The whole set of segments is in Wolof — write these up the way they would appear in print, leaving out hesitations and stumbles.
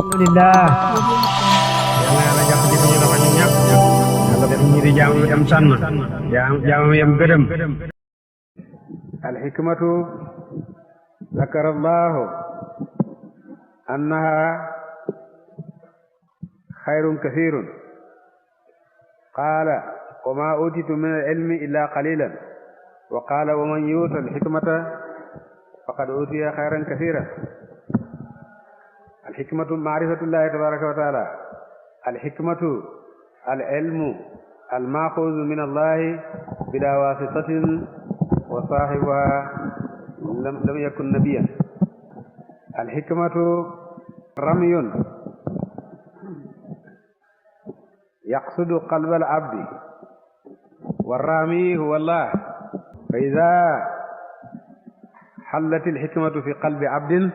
alhamdulillah yàlla yàlla jàpp ci suñu loxo ñun ñëpp yàlla def ñi di jaamu yam sànn jaamu yam gërëm. alxikmatu zakara allahu annaha xayrun kasirun qaala wa ma utitu min alilmi illa qalilan wa qaala wa man yuuta alxikmata faqad utiya xayran kasiran. alxikmatu maarifatullahi tabaraka wa taala. alxikmatu alilmu almaaxuuzu min allahi bila wasitatin wa saaxibuha lam yakun nabiyan. alxikmatu ramyun yaqsudu qalba alabdi warraami huwa allah fa ida xallat alxikmatu fi qalbi abdin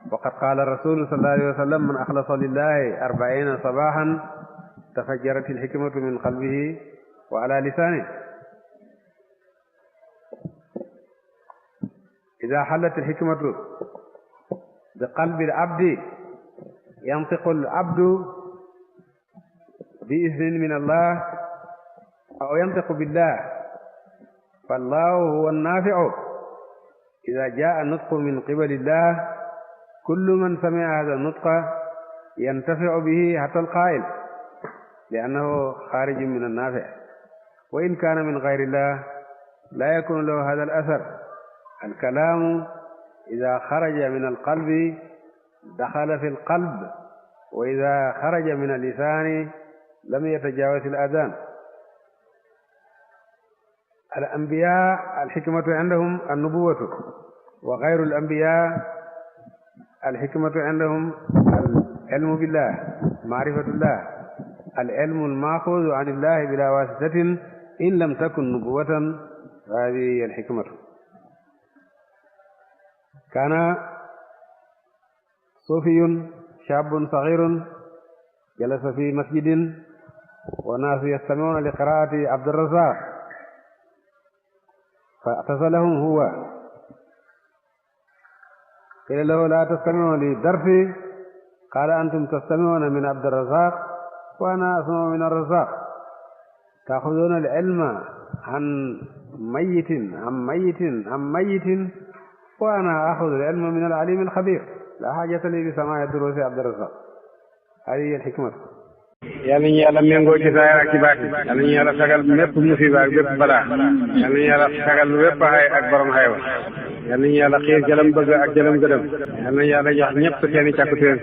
waqad qaala rasulu sallallahu alayhi wa sallam man axlasa lillahi arbaina sabahan tafajjarat alxikmatu min qalbihi wa ala lisaanihi. ida xallat alxikmatu bi qalbi alabdi yantiqu alabdu bi idnin min allah aw yantiqu billah fallahu huwa annaafiu. ida jaa nutqu min qibali llah kullu man sami'a hada nutqa yantafi'u bihi hatta alqaa'il li'annahu xaarijun min annaafi' wa in kaana min gayri llah laa yakunu lahu hada al-athar. alkalaamu ida xaraja min alqalbi daxala fi alqalb wa ida xaraja min allisaani lam yatajaawaz al-adaan. al-anbiyaa alxikmatu indahum annubuwwatu wa gayru al-anbiyaa alxikmatu indahum alilmu billah maarifatullah alilmu almaaxuudu an illahi bila wasitatin in lam takun nubuwatan hadihi alxikmatu. kaana suufiyun shaabun sagiirun jalasa fi masjidin wannaasu yastamicuuna li qiraa'ati Abdurrazaaq fa i'tazalahum huwa قيل له لا تستمعوا لدرسي قال أنتم تستمعون من عبد الرزاق وأنا أسمع من الرزاق تأخذون العلم عن ميت وأنا أخذ العلم من العليم الخبير لا حاجة لي بسماع دروس عبد الرزاق. هذه هي الحكمة. yal nañu yàlla méngoo ci saayir ak ci baati yal nañu yàlla sagal mépp musiba ak bépp balaa yal nañu yàlla sagal wépp xay ak borom xaywa yal nañu yàlla xiir jëlam bëgg ak jëlam gëdëm yal nañu yàlla jox ñëpp seeni càkkutéen